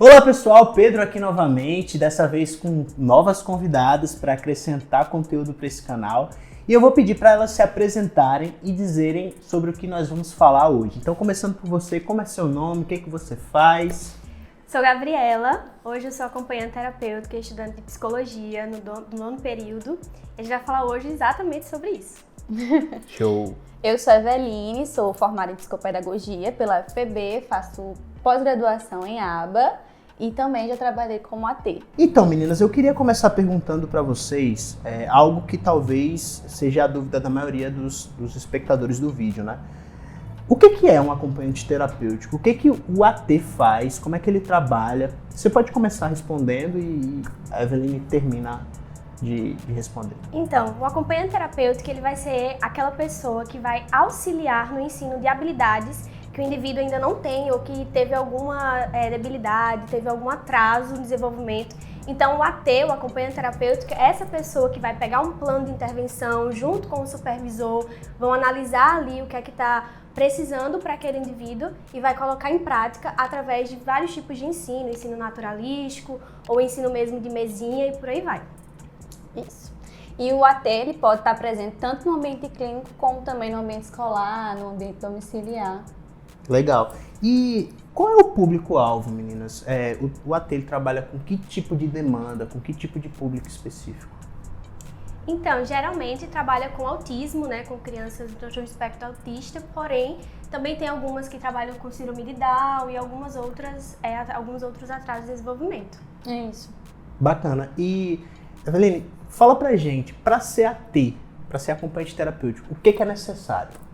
Olá pessoal, Pedro aqui novamente, dessa vez com novas convidadas para acrescentar conteúdo para esse canal. E eu vou pedir para elas se apresentarem e dizerem sobre o que nós vamos falar hoje. Então, começando por você, como é seu nome, o que você faz? Sou Gabriela, hoje eu sou acompanhante terapêutica e estudante de psicologia no nono período. A gente vai falar hoje exatamente sobre isso. Show! Eu sou Eveline, sou formada em psicopedagogia pela UFPB, faço pós-graduação em ABA e também já trabalhei como AT. Então, meninas, eu queria começar perguntando para vocês algo que talvez seja a dúvida da maioria dos espectadores do vídeo, né? O que é um acompanhante terapêutico? O que o AT faz? Como é que ele trabalha? Você pode começar respondendo e a Eveline termina de responder. Então, o acompanhante terapêutico ele vai ser aquela pessoa que vai auxiliar no ensino de habilidades que o indivíduo ainda não tem ou que teve alguma debilidade, teve algum atraso no desenvolvimento. Então, o AT, o acompanhante terapêutico, é essa pessoa que vai pegar um plano de intervenção junto com o supervisor, vão analisar ali o que é que está precisando para aquele indivíduo e vai colocar em prática através de vários tipos de ensino naturalístico ou ensino mesmo de mesinha e por aí vai. Isso. E o AT ele pode estar presente tanto no ambiente clínico como também no ambiente escolar, no ambiente domiciliar. Legal. E qual é o público-alvo, meninas? O AT ele trabalha com que tipo de demanda, com que tipo de público específico? Então, geralmente trabalha com autismo, né, com crianças do transtorno espectro autista, porém, também tem algumas que trabalham com síndrome de Down e alguns outros atrasos de desenvolvimento. É isso. Bacana. E, Eveline, fala pra gente, para ser AT, para ser acompanhante terapêutico, o que é necessário?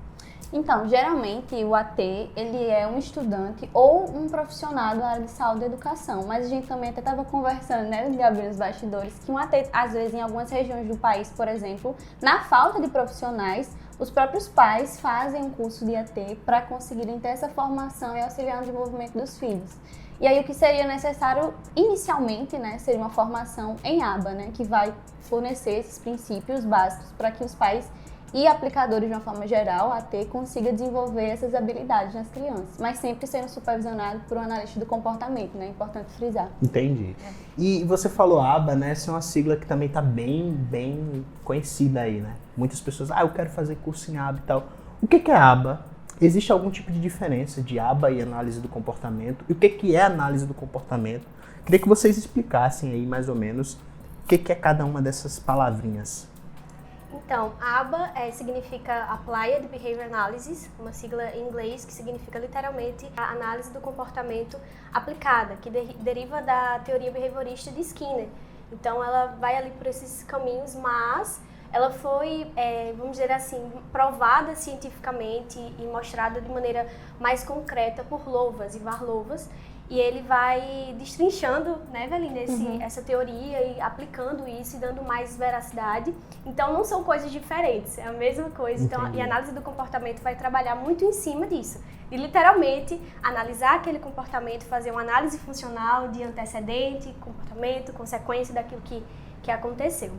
Então, geralmente o AT, ele é um estudante ou um profissional da área de saúde e educação, mas a gente também até estava conversando, né, Gabriel, nos bastidores, que um AT, às vezes, em algumas regiões do país, por exemplo, na falta de profissionais, os próprios pais fazem um curso de AT para conseguirem ter essa formação e auxiliar no desenvolvimento dos filhos. E aí o que seria necessário inicialmente, né, seria uma formação em ABA, né, que vai fornecer esses princípios básicos para que os pais e aplicadores de uma forma geral, AT, consiga desenvolver essas habilidades nas crianças, mas sempre sendo supervisionado por um analista do comportamento, né? É importante frisar. Entendi. E você falou ABA, né? Essa é uma sigla que também está bem conhecida aí, né? Muitas pessoas, eu quero fazer curso em ABA e tal. O que é ABA? Existe algum tipo de diferença de ABA e análise do comportamento? E o que é análise do comportamento? Queria que vocês explicassem aí, mais ou menos, o que é cada uma dessas palavrinhas. Então, ABA significa Applied Behavior Analysis, uma sigla em inglês que significa literalmente a análise do comportamento aplicada, que deriva da teoria behaviorista de Skinner. Então, ela vai ali por esses caminhos, mas ela foi, vamos dizer assim, provada cientificamente e mostrada de maneira mais concreta por Lovász, Ivar Lovász. E ele vai destrinchando, né, Eveline, essa teoria e aplicando isso e dando mais veracidade. Então, não são coisas diferentes, é a mesma coisa. Então, e a análise do comportamento vai trabalhar muito em cima disso. E, literalmente, analisar aquele comportamento, fazer uma análise funcional de antecedente, comportamento, consequência daquilo que aconteceu.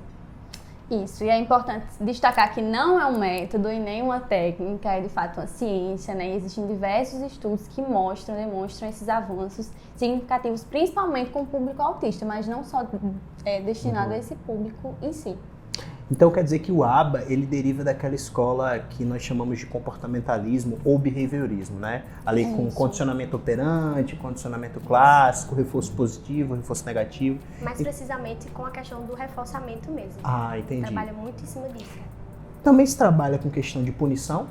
Isso, e é importante destacar que não é um método e nem uma técnica, é de fato uma ciência, né? Existem diversos estudos que demonstram esses avanços significativos, principalmente com o público autista, mas não só destinado a esse público em si. Então quer dizer que o ABA, ele deriva daquela escola que nós chamamos de comportamentalismo ou behaviorismo, né? Ali com condicionamento operante, condicionamento clássico, reforço positivo, reforço negativo. Mais precisamente com a questão do reforçamento mesmo. Ah, entendi. Trabalha muito em cima disso. Também se trabalha com questão de punição?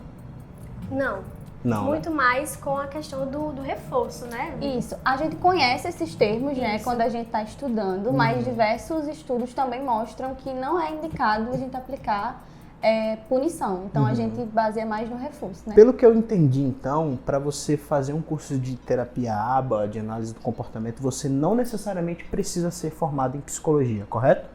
Não, muito mais com a questão do reforço, né? Isso. A gente conhece esses termos, né, quando a gente está estudando, mas diversos estudos também mostram que não é indicado a gente aplicar punição. Então, a gente baseia mais no reforço, né? Pelo que eu entendi, então, para você fazer um curso de terapia ABA, de análise do comportamento, você não necessariamente precisa ser formado em psicologia, correto?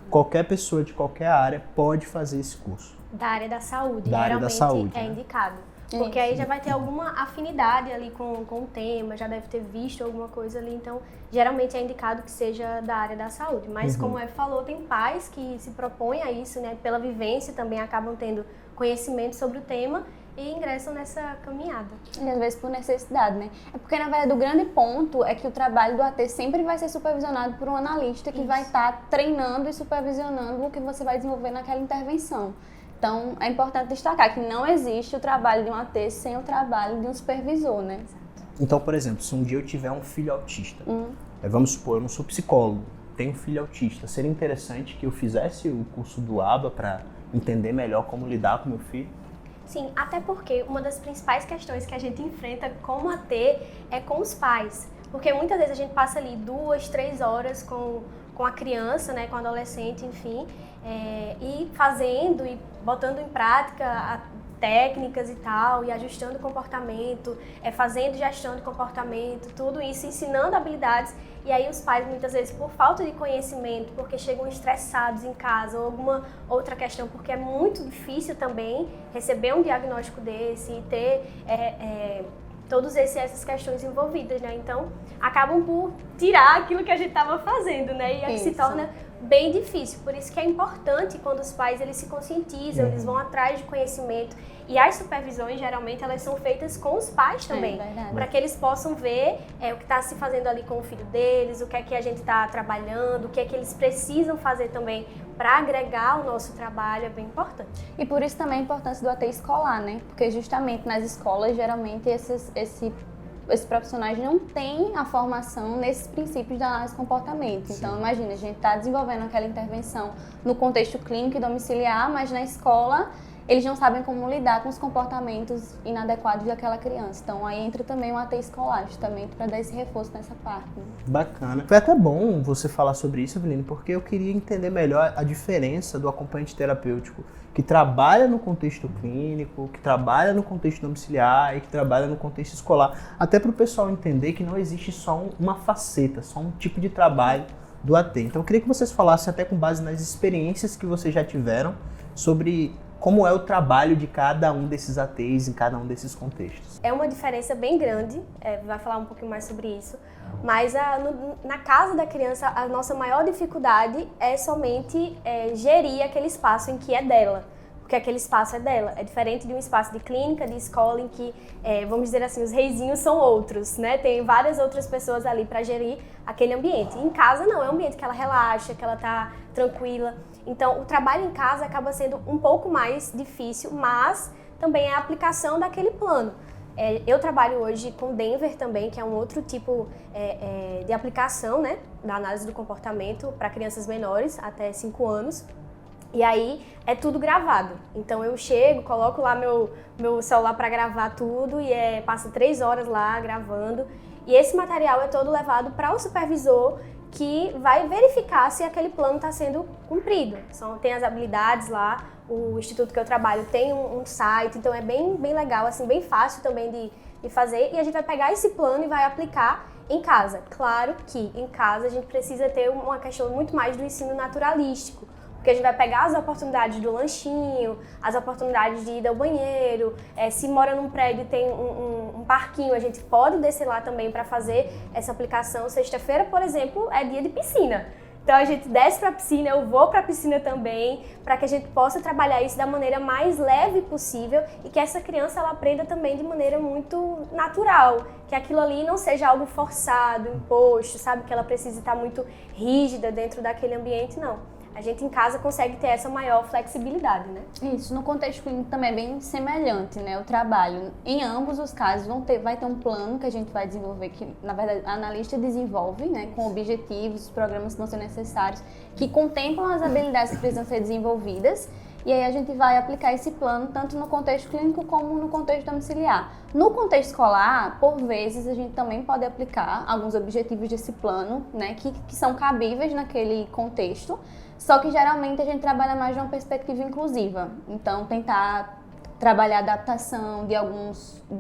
Qualquer pessoa de qualquer área pode fazer esse curso. Da área da saúde, da área da saúde, é indicado. Porque aí já vai ter alguma afinidade ali com o tema, já deve ter visto alguma coisa ali, então geralmente é indicado que seja da área da saúde. Mas como Eve falou, tem pais que se propõem a isso, né, pela vivência também acabam tendo conhecimento sobre o tema e ingressam nessa caminhada. E às vezes por necessidade, né? É porque, na verdade, o grande ponto é que o trabalho do AT sempre vai ser supervisionado por um analista que vai estar treinando e supervisionando o que você vai desenvolver naquela intervenção. Então, é importante destacar que não existe o trabalho de um AT sem o trabalho de um supervisor, né? Então, por exemplo, se um dia eu tiver um filho autista, vamos supor, eu não sou psicólogo, tenho um filho autista, seria interessante que eu fizesse o curso do ABA para entender melhor como lidar com meu filho? Sim, até porque uma das principais questões que a gente enfrenta como AT é com os pais. Porque muitas vezes a gente passa ali 2, 3 horas com a criança, né, com o adolescente, enfim, e fazendo e botando em prática técnicas e tal, e ajustando o comportamento, fazendo gestão de comportamento, tudo isso, ensinando habilidades. E aí os pais, muitas vezes, por falta de conhecimento, porque chegam estressados em casa, ou alguma outra questão, porque é muito difícil também receber um diagnóstico desse e ter todas essas questões envolvidas, né? Então, acabam por tirar aquilo que a gente estava fazendo, né? E aí se torna bem difícil. Por isso que é importante quando os pais eles se conscientizam, eles vão atrás de conhecimento. E as supervisões, geralmente, elas são feitas com os pais também, para que eles possam ver o que está se fazendo ali com o filho deles, o que é que a gente está trabalhando, o que é que eles precisam fazer também para agregar o nosso trabalho, é bem importante. E por isso também a importância do AT escolar, né? Porque justamente nas escolas, geralmente, esses profissionais não têm a formação nesses princípios da análise de comportamento. Então, imagina, a gente está desenvolvendo aquela intervenção no contexto clínico e domiciliar, mas na escola eles não sabem como lidar com os comportamentos inadequados daquela criança. Então, aí entra também o AT escolar, justamente para dar esse reforço nessa parte. Né? Bacana. Foi até bom você falar sobre isso, Eveline, porque eu queria entender melhor a diferença do acompanhante terapêutico que trabalha no contexto clínico, que trabalha no contexto domiciliar e que trabalha no contexto escolar. Até para o pessoal entender que não existe só uma faceta, só um tipo de trabalho do AT. Então, eu queria que vocês falassem, até com base nas experiências que vocês já tiveram, sobre como é o trabalho de cada um desses ATs em cada um desses contextos. É uma diferença bem grande, vai falar um pouquinho mais sobre isso, mas na casa da criança a nossa maior dificuldade é somente gerir aquele espaço em que é dela, porque aquele espaço é dela. É diferente de um espaço de clínica, de escola, em que, vamos dizer assim, os reizinhos são outros, né? Tem várias outras pessoas ali para gerir aquele ambiente. Em casa não, é um ambiente que ela relaxa, que ela tá tranquila. Então, o trabalho em casa acaba sendo um pouco mais difícil, mas também é a aplicação daquele plano. Eu trabalho hoje com Denver também, que é um outro tipo de aplicação, né, da análise do comportamento para crianças menores, até 5 anos. E aí é tudo gravado. Então eu chego, coloco lá meu celular para gravar tudo e passa 3 horas lá gravando. E esse material é todo levado para o supervisor, que vai verificar se aquele plano está sendo cumprido. Tem as habilidades lá, o instituto que eu trabalho tem um site, então é bem legal, assim, bem fácil também de fazer. E a gente vai pegar esse plano e vai aplicar em casa. Claro que em casa a gente precisa ter uma questão muito mais do ensino naturalístico, porque a gente vai pegar as oportunidades do lanchinho, as oportunidades de ir ao banheiro, se mora num prédio e tem um parquinho, a gente pode descer lá também para fazer essa aplicação. Sexta-feira, por exemplo, é dia de piscina. Então a gente desce para a piscina, eu vou para a piscina também, para que a gente possa trabalhar isso da maneira mais leve possível e que essa criança ela aprenda também de maneira muito natural, que aquilo ali não seja algo forçado, imposto, sabe? Que ela precise estar muito rígida dentro daquele ambiente, não. A gente em casa consegue ter essa maior flexibilidade, né? Isso, no contexto clínico também é bem semelhante, né? O trabalho. Em ambos os casos vai ter um plano que a gente vai desenvolver, que na verdade a analista desenvolve, né? Com objetivos, os programas que vão ser necessários, que contemplam as habilidades que precisam ser desenvolvidas. E aí a gente vai aplicar esse plano tanto no contexto clínico como no contexto domiciliar. No contexto escolar, por vezes, a gente também pode aplicar alguns objetivos desse plano, né, que são cabíveis naquele contexto, só que geralmente a gente trabalha mais de uma perspectiva inclusiva. Então, tentar trabalhar a adaptação de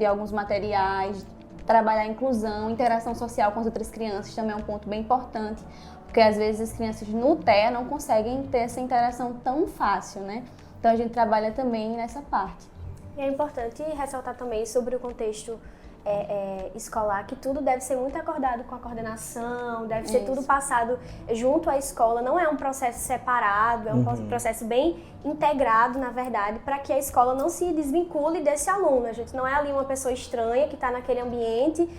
alguns materiais, trabalhar a inclusão, interação social com as outras crianças também é um ponto bem importante, porque às vezes as crianças no TEA não conseguem ter essa interação tão fácil, né? Então a gente trabalha também nessa parte. E é importante ressaltar também sobre o contexto escolar, que tudo deve ser muito acordado com a coordenação, deve ser tudo passado junto à escola, não é um processo separado, é um processo bem integrado, na verdade, para que a escola não se desvincule desse aluno. A gente não é ali uma pessoa estranha que está naquele ambiente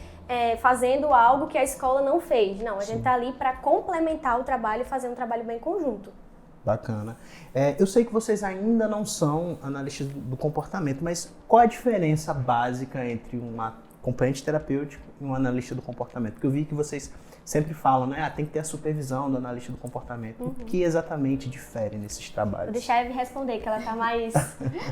fazendo algo que a escola não fez. Não, a gente está ali para complementar o trabalho e fazer um trabalho bem conjunto. Bacana. Eu sei que vocês ainda não são analistas do comportamento, mas qual a diferença básica entre um acompanhante terapêutico e um analista do comportamento? Porque eu vi que vocês sempre falam, né? Tem que ter a supervisão do analista do comportamento. O que exatamente difere nesses trabalhos? Vou deixar a Eve responder, que ela está mais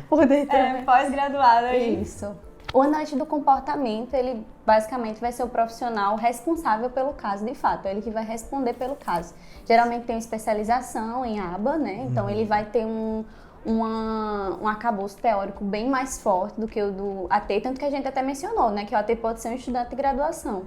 Por dentro. pós-graduada aí. Isso. O analista do comportamento, ele basicamente vai ser o profissional responsável pelo caso, de fato. É ele que vai responder pelo caso. Geralmente tem uma especialização em aba, né? Então ele vai ter um arcabouço teórico bem mais forte do que o do AT, tanto que a gente até mencionou, né? Que o AT pode ser um estudante de graduação.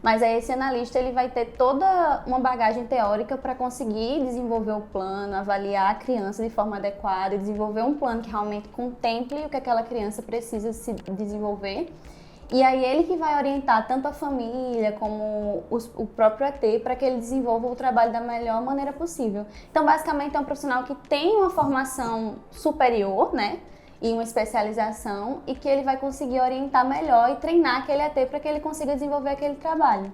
Mas aí esse analista, ele vai ter toda uma bagagem teórica para conseguir desenvolver o plano, avaliar a criança de forma adequada, desenvolver um plano que realmente contemple o que aquela criança precisa se desenvolver. E aí ele que vai orientar tanto a família como o próprio AT para que ele desenvolva o trabalho da melhor maneira possível. Então, basicamente, é um profissional que tem uma formação superior, né? E uma especialização, e que ele vai conseguir orientar melhor e treinar aquele AT para que ele consiga desenvolver aquele trabalho.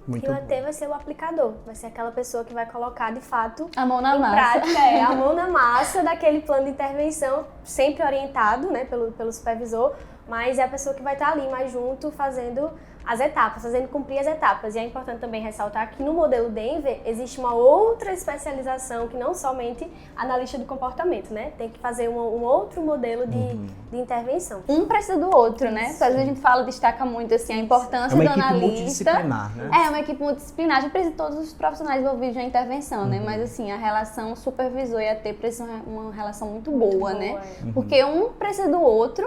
Muito E o bom. AT vai ser o aplicador, vai ser aquela pessoa que vai colocar, de fato, A mão na em massa. prática, a mão na massa daquele plano de intervenção, sempre orientado, né, pelo supervisor, mas é a pessoa que vai estar ali mais junto, fazendo as etapas, fazendo cumprir as etapas. E é importante também ressaltar que no modelo Denver existe uma outra especialização que não somente analista do comportamento, né? Tem que fazer um outro modelo de intervenção. Um precisa do outro, né? Às vezes a gente destaca muito assim, a importância É uma do equipe analista. multidisciplinar, né? É uma equipe multidisciplinar, a gente precisa de todos os profissionais envolvidos na intervenção, né? Mas assim, a relação supervisor e AT precisa ser uma relação muito boa, né? Porque um precisa do outro.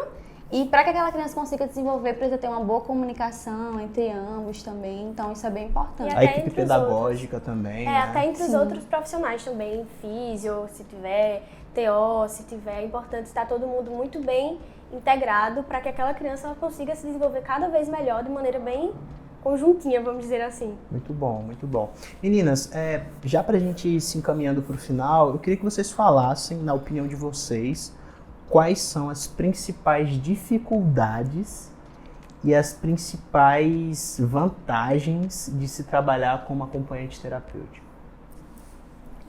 E para que aquela criança consiga desenvolver, precisa ter uma boa comunicação entre ambos também. Então, isso é bem importante. E A equipe entre os pedagógica também, né? Até entre os outros profissionais também, físio, se tiver, TO, se tiver, é importante estar todo mundo muito bem integrado para que aquela criança ela consiga se desenvolver cada vez melhor de maneira bem conjuntinha, vamos dizer assim. Muito bom, muito bom. Meninas, já pra gente ir se encaminhando pro final, eu queria que vocês falassem, na opinião de vocês, quais são as principais dificuldades e as principais vantagens de se trabalhar como acompanhante terapêutico?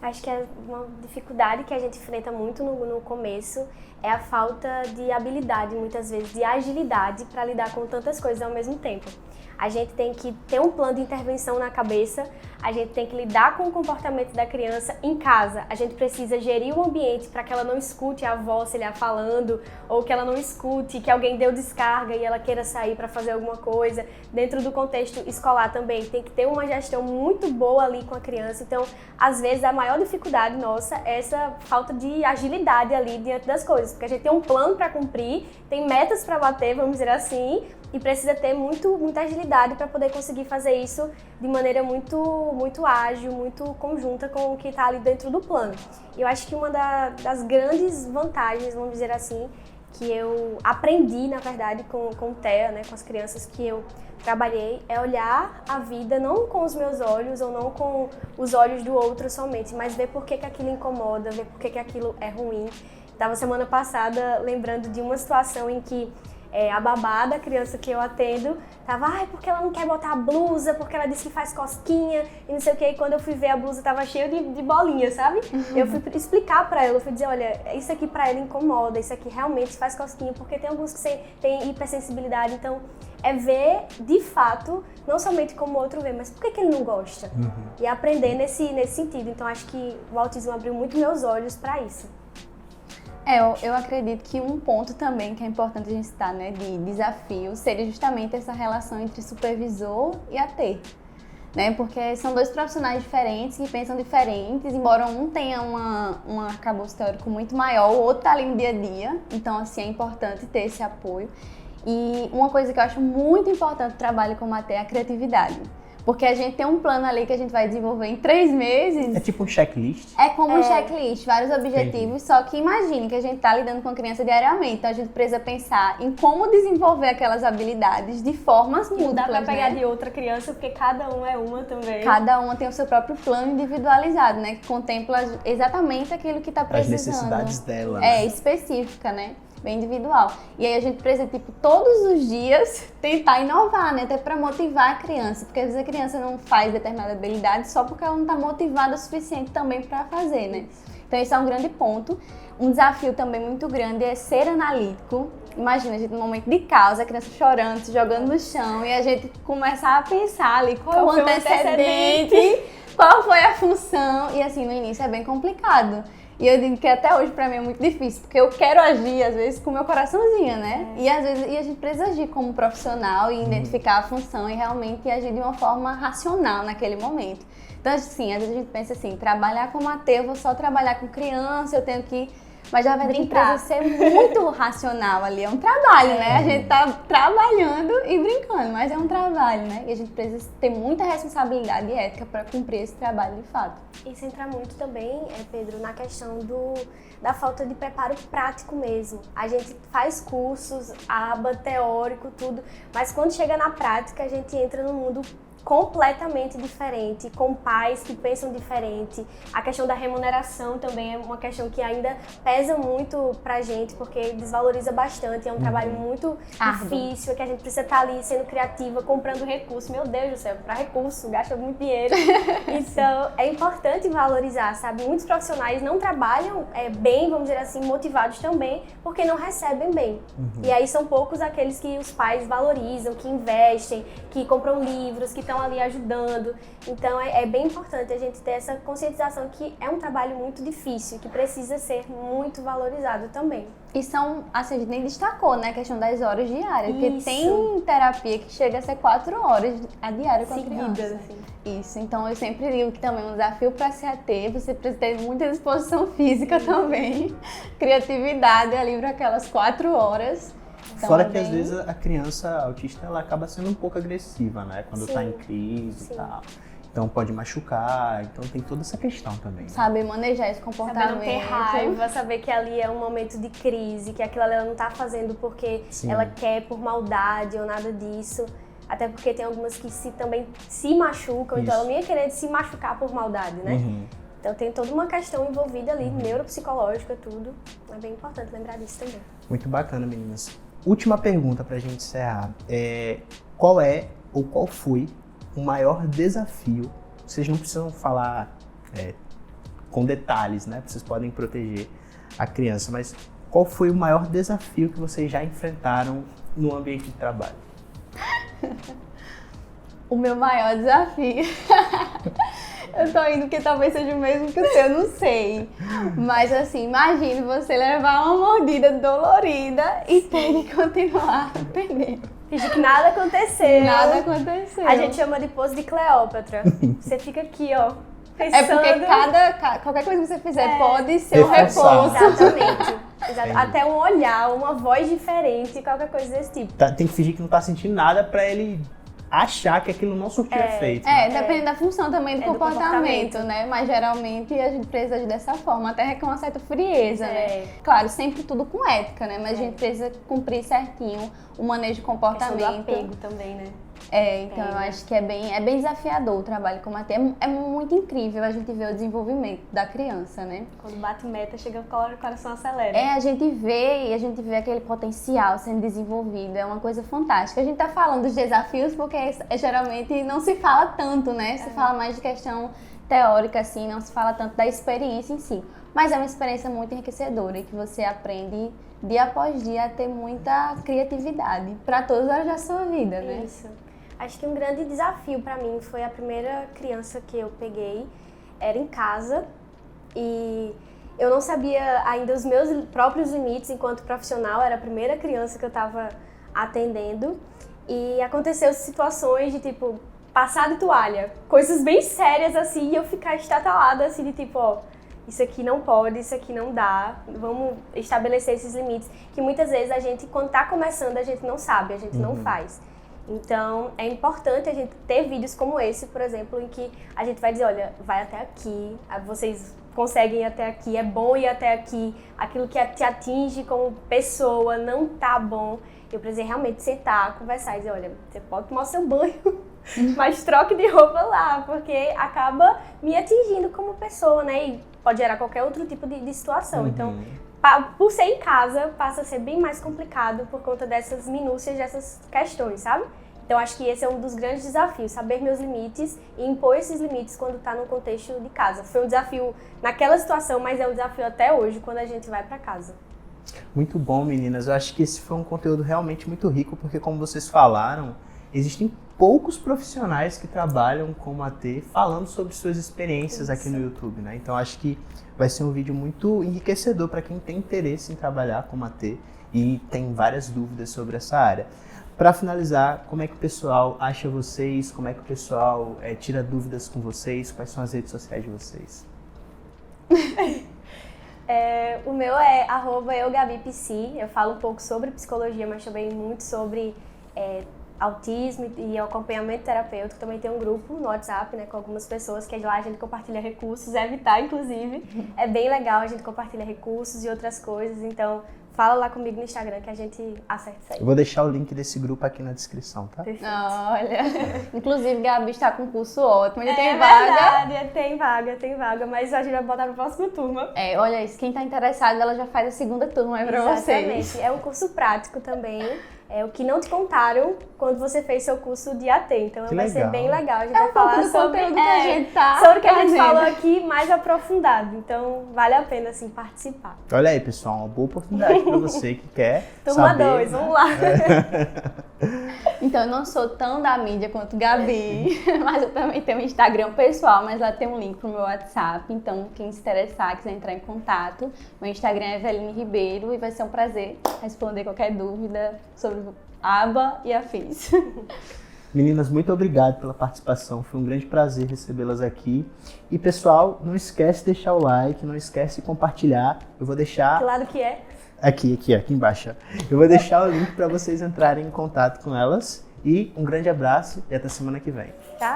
Acho que é uma dificuldade que a gente enfrenta muito no começo é a falta de habilidade, muitas vezes, de agilidade para lidar com tantas coisas ao mesmo tempo. A gente tem que ter um plano de intervenção na cabeça, a gente tem que lidar com o comportamento da criança em casa. A gente precisa gerir o ambiente para que ela não escute a avó se ele falando, ou que ela não escute que alguém deu descarga e ela queira sair para fazer alguma coisa. Dentro do contexto escolar também, tem que ter uma gestão muito boa ali com a criança. Então, às vezes, a maior dificuldade nossa é essa falta de agilidade ali diante das coisas, porque a gente tem um plano para cumprir, tem metas para bater, vamos dizer assim, e precisa ter muita agilidade para poder conseguir fazer isso de maneira muito ágil, muito conjunta com o que está ali dentro do plano. E eu acho que uma das grandes vantagens, vamos dizer assim, que eu aprendi, na verdade, com o TEA, né, com as crianças que eu trabalhei, é olhar a vida não com os meus olhos ou não com os olhos do outro somente, mas ver por que aquilo incomoda, ver por que aquilo é ruim. Estava semana passada lembrando de uma situação em que a babá da criança que eu atendo tava, porque ela não quer botar a blusa, porque ela disse que faz cosquinha e não sei o que. E quando eu fui ver, a blusa tava cheia de bolinha, sabe? Eu fui explicar pra ela, eu fui dizer, olha, isso aqui pra ela incomoda, isso aqui realmente faz cosquinha, porque tem alguns que têm hipersensibilidade. Então, é ver de fato, não somente como o outro vê, mas por que ele não gosta? E aprender nesse sentido. Então, acho que o autismo abriu muito meus olhos pra isso. Eu acredito que um ponto também que é importante a gente citar, né, de desafio, seria justamente essa relação entre supervisor e AT, né, porque são dois profissionais diferentes, que pensam diferentes, embora um tenha um arcabouço teórico muito maior, o outro tá ali no dia a dia, então, assim, é importante ter esse apoio. E uma coisa que eu acho muito importante no trabalho como AT é a criatividade. Porque a gente tem um plano ali que a gente vai desenvolver em 3 meses. É tipo um checklist? É como um checklist, vários objetivos, só que imagine que a gente tá lidando com a criança diariamente, então a gente precisa pensar em como desenvolver aquelas habilidades de formas múltiplas, Não dá pra pegar né? de outra criança, porque cada um é uma também. Cada uma tem o seu próprio plano individualizado, né? Que contempla exatamente aquilo que tá As precisando. necessidades dela. É, específica, né? Bem individual. E aí a gente precisa, tipo, todos os dias tentar inovar, né? Até pra motivar a criança. Porque às vezes a criança não faz determinada habilidade só porque ela não tá motivada o suficiente também pra fazer, né? Então esse é um grande ponto. Um desafio também muito grande é ser analítico. Imagina, a gente no momento de caos, a criança chorando, se jogando no chão e a gente começar a pensar ali qual Qual foi o foi o antecedente, qual foi a função. E assim, no início é bem complicado. E eu digo que até hoje pra mim é muito difícil, porque eu quero agir, às vezes, com o meu coraçãozinho, né? E às vezes a gente precisa agir como profissional e identificar a função e realmente agir de uma forma racional naquele momento. Então, assim, às vezes a gente pensa assim, trabalhar como AT, eu vou só trabalhar com criança, eu tenho que... Mas já vai ter que ser muito racional ali, é um trabalho, né? A gente tá trabalhando e brincando, mas é um trabalho, né? E a gente precisa ter muita responsabilidade e ética para cumprir esse trabalho de fato. Isso entra muito também, Pedro, na questão da falta de preparo prático mesmo. A gente faz cursos, aba, teórico, tudo, mas quando chega na prática a gente entra num mundo completamente diferente, com pais que pensam diferente. A questão da remuneração também é uma questão que ainda pesa muito pra gente, porque desvaloriza bastante, é um trabalho muito difícil, que a gente precisa estar ali sendo criativa, comprando recurso. Meu Deus do céu, comprar recurso, gasta muito dinheiro. Então, é importante valorizar, sabe? Muitos profissionais não trabalham bem, vamos dizer assim, motivados também, porque não recebem bem. E aí são poucos aqueles que os pais valorizam, que investem, que compram livros, que estão ali ajudando. Então é bem importante a gente ter essa conscientização que é um trabalho muito difícil, que precisa ser muito valorizado também. E são, assim, a gente nem destacou, né, a questão das horas diárias, porque Isso. tem terapia que chega a ser 4 horas a diária com a Seguidas, criança. assim. Isso, então eu sempre digo que também é um desafio para ser AT, você precisa ter muita disposição física também, criatividade ali para aquelas 4 horas. Então, Fora que às vezes a criança autista ela acaba sendo um pouco agressiva, né? Quando tá em crise e tal. Então pode machucar, então tem toda essa questão também. Né? Saber manejar esse comportamento. Saber não ter raiva, saber que ali é um momento de crise, que aquilo ali ela não tá fazendo porque ela quer por maldade ou nada disso. Até porque tem algumas que também se machucam, então ela não ia querer se machucar por maldade, né? Então tem toda uma questão envolvida ali, neuropsicológica, tudo. É bem importante lembrar disso também. Muito bacana, meninas. Última pergunta pra gente encerrar. Qual é ou qual foi o maior desafio? Vocês não precisam falar com detalhes, né? Vocês podem proteger a criança, mas qual foi o maior desafio que vocês já enfrentaram no ambiente de trabalho? O meu maior desafio... Eu tô indo porque talvez seja o mesmo que o seu, não sei. Mas assim, imagine você levar uma mordida dolorida e ter que continuar atendendo. Fingir que nada aconteceu. Nada aconteceu. A gente chama de pose de Cleópatra. Você fica aqui, ó, pensando... É porque qualquer coisa que você fizer pode ser um reforçar. repouso. Exatamente. Até um olhar, uma voz diferente, qualquer coisa desse tipo. Tem que fingir que não tá sentindo nada pra ele achar que aquilo não surtiu efeito. Depende da função também do comportamento, né? Mas geralmente a gente precisa agir dessa forma, até com uma certa frieza, né? Claro, sempre tudo com ética, né? Mas a gente precisa cumprir certinho o manejo de comportamento. Do apego também, né? Então eu acho que é bem desafiador o trabalho como AT. É muito incrível a gente ver o desenvolvimento da criança, né? Quando bate meta, chega o coração acelera. A gente vê aquele potencial sendo desenvolvido, é uma coisa fantástica. A gente tá falando dos desafios porque geralmente não se fala tanto, né? Se fala mais de questão teórica, assim, não se fala tanto da experiência em si. Mas é uma experiência muito enriquecedora e que você aprende dia após dia a ter muita criatividade para todas as áreas da sua vida, né? Isso. Acho que um grande desafio para mim foi a primeira criança que eu peguei, era em casa e eu não sabia ainda os meus próprios limites enquanto profissional, era a primeira criança que eu estava atendendo e aconteceu situações de tipo, passar de toalha, coisas bem sérias assim e eu ficar estatalada assim de tipo, ó, isso aqui não pode, isso aqui não dá, vamos estabelecer esses limites que muitas vezes a gente, quando tá começando, a gente não sabe, a gente não faz. Então, é importante a gente ter vídeos como esse, por exemplo, em que a gente vai dizer, olha, vai até aqui, vocês conseguem ir até aqui, é bom ir até aqui, aquilo que te atinge como pessoa não tá bom. Eu precisei realmente sentar, conversar e dizer, olha, você pode tomar o seu banho, mas troque de roupa lá, porque acaba me atingindo como pessoa, né? E pode gerar qualquer outro tipo de situação. Então, por ser em casa, passa a ser bem mais complicado por conta dessas minúcias, dessas questões, sabe? Então, acho que esse é um dos grandes desafios, saber meus limites e impor esses limites quando está no contexto de casa. Foi um desafio naquela situação, mas é um desafio até hoje, quando a gente vai para casa. Muito bom, meninas. Eu acho que esse foi um conteúdo realmente muito rico, porque como vocês falaram, existem poucos profissionais que trabalham como AT falando sobre suas experiências aqui no YouTube, né? Então acho que vai ser um vídeo muito enriquecedor para quem tem interesse em trabalhar como AT e tem várias dúvidas sobre essa área. Para finalizar, como é que o pessoal acha vocês? Como é que o pessoal tira dúvidas com vocês? Quais são as redes sociais de vocês? O meu é @eugabipsi. Eu falo um pouco sobre psicologia, mas também muito sobre autismo e acompanhamento terapêutico. Também tem um grupo no WhatsApp, né, com algumas pessoas, que lá a gente compartilha recursos, Evitar, inclusive. É bem legal, a gente compartilha recursos e outras coisas, então fala lá comigo no Instagram que a gente acerta isso aí. Eu vou deixar o link desse grupo aqui na descrição, tá? Perfeito. Olha, inclusive Gabi está com um curso ótimo, ainda tem Verdade, tem vaga, mas a gente vai botar na próxima turma. Olha isso, quem está interessado, ela já faz a segunda turma aí pra Exatamente. vocês. É um curso prático também. É o que não te contaram quando você fez seu curso de AT. Então Que vai ser legal. bem legal. A gente É vai um pouco falar do sobre conteúdo que a gente tá sobre o que a gente fazendo. falou aqui mais aprofundado. Então vale a pena assim participar. Olha aí, pessoal, uma boa oportunidade para você que quer Turma saber, 2, né? vamos lá. Então eu não sou tão da mídia quanto Gabi, mas eu também tenho um Instagram pessoal, mas lá tem um link pro meu WhatsApp. Então quem se interessar, quiser entrar em contato, meu Instagram é Eveline Ribeiro e vai ser um prazer responder qualquer dúvida sobre aba e afins. Meninas, muito obrigado pela participação, foi um grande prazer recebê-las aqui. E pessoal, não esquece de deixar o like, não esquece de compartilhar. Eu vou deixar Que lado que é? aqui embaixo. Eu vou deixar o link para vocês entrarem em contato com elas. E um grande abraço e até semana que vem. Tá?